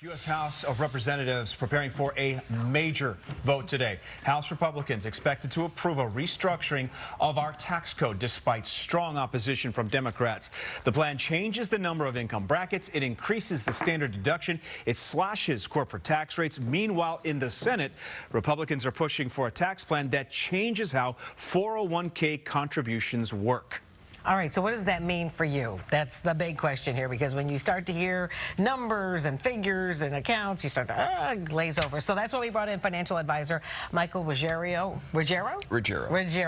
U.S. House of Representatives preparing for a major vote today. House Republicans expected to approve a restructuring of our tax code despite strong opposition from Democrats. The plan changes the number of income brackets. It increases the standard deduction. It slashes corporate tax rates. Meanwhile, in the Senate, Republicans are pushing for a tax plan that changes how 401k contributions work. All right, so what does that mean for you? That's the big question here, because when you start to hear numbers and figures and accounts, you start to glaze over. So that's why we brought in financial advisor Michael Ruggiero. Ruggiero.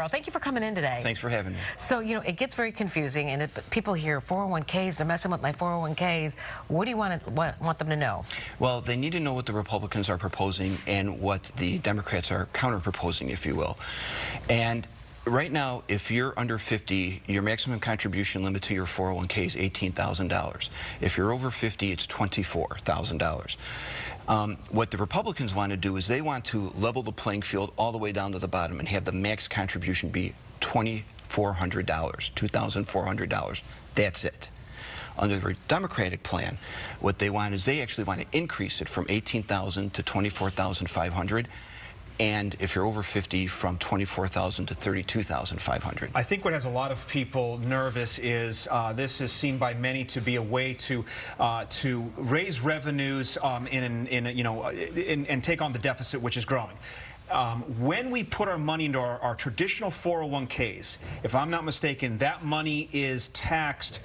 Thank you for coming in today. Thanks for having me. So, you know, it gets very confusing, and people hear 401ks, they're messing with my 401ks. What do you want them to know? Well, they need to know what the Republicans are proposing and what the Democrats are counter-proposing, if you will. And right now, if you're under 50, your maximum contribution limit to your 401k is $18,000. If you're over 50, it's $24,000. What the Republicans want to do is they want to level the playing field all the way down to the bottom and have the max contribution be $2,400, $2,400. That's it. Under the Democratic plan, what they want is they actually want to increase it from $18,000 to $24,500. And if you're over 50, from $24,000 to $32,500. I think what has a lot of people nervous is this is seen by many to be a way to raise revenues and take on the deficit, which is growing. When we put our money into our traditional 401ks, if I'm not mistaken, that money is taxed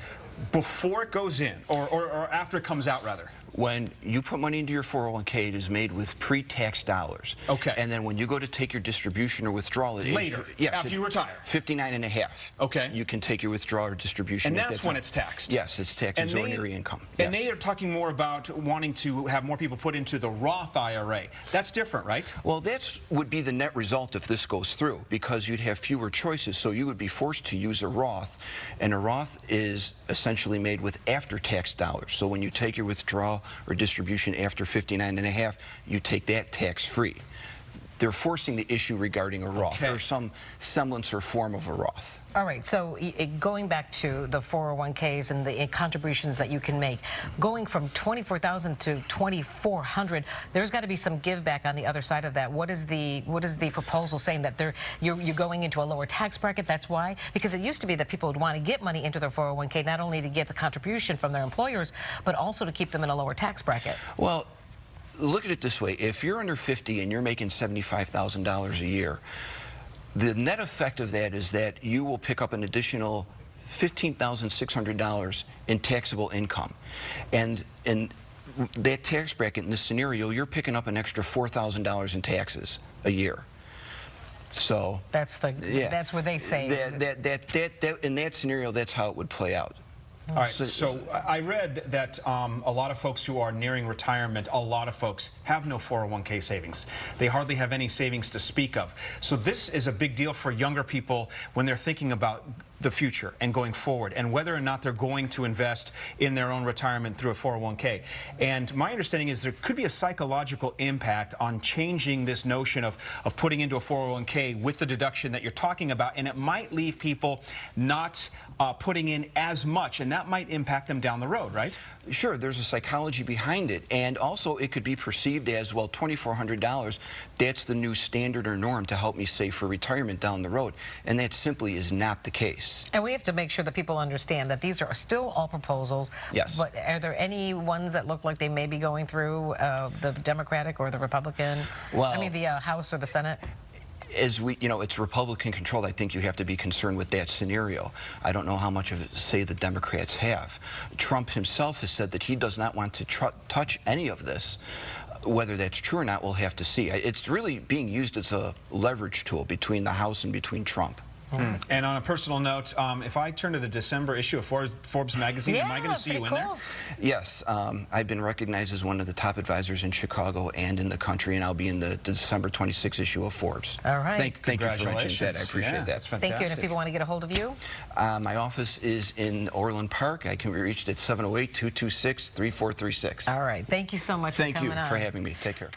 before it goes in, or after it comes out, rather. When you put money into your 401k, it is made with pre-tax dollars. Okay. And then when you go to take your distribution or withdrawal, later, after you retire. 59.5. Okay. You can take your withdrawal or distribution. And that's when it's taxed. Yes, it's taxed as ordinary income. And they are talking more about wanting to have more people put into the Roth IRA. That's different, right? Well, that would be the net result if this goes through, because you'd have fewer choices. So you would be forced to use a Roth, and a Roth is essentially made with after-tax dollars. So when you take your withdrawal or distribution after 59.5, you take that tax-free. They're forcing the issue regarding a Roth, or some semblance or form of a Roth. All right, so going back to the 401ks and the contributions that you can make, going from $24,000 to $2,400, there's got to be some give back on the other side of that. What is the proposal saying, that you're going into a lower tax bracket? That's why? Because it used to be that people would want to get money into their 401k not only to get the contribution from their employers, but also to keep them in a lower tax bracket. Well, look at it this way. If you're under 50 and you're making $75,000 a year, the net effect of that is that you will pick up an additional $15,600 in taxable income. And in that tax bracket, in this scenario, you're picking up an extra $4,000 in taxes a year. So that's where they say in that scenario, that's how it would play out. All right, so I read that a lot of folks who are nearing retirement, a lot of folks have no 401k savings. They hardly have any savings to speak of. So this is a big deal for younger people when they're thinking about the future and going forward, and whether or not they're going to invest in their own retirement through a 401k. And my understanding is there could be a psychological impact on changing this notion of putting into a 401k with the deduction that you're talking about, and it might leave people not putting in as much, and that might impact them down the road, right? Sure, there's a psychology behind it, and also it could be perceived as, well, $2,400, that's the new standard or norm to help me save for retirement down the road, and that simply is not the case. And we have to make sure that people understand that these are still all proposals. Yes. But are there any ones that look like they may be going through the Democratic or the Republican? Well, I mean, the House or the Senate? As it's Republican controlled, I think you have to be concerned with that scenario. I don't know how much of it, say, the Democrats have. Trump himself has said that he does not want to touch any of this. Whether that's true or not, we'll have to see. It's really being used as a leverage tool between the House and between Trump. And on a personal note, if I turn to the December issue of Forbes magazine, am I going to see you in there? Yes, I've been recognized as one of the top advisors in Chicago and in the country, and I'll be in the December 26 issue of Forbes. All right. Thank you for mentioning that. I appreciate that. That's fantastic. Thank you. And if people want to get a hold of you? My office is in Orland Park. I can be reached at 708-226-3436. All right. Thank you so much for coming on. Thank you for having me. Take care.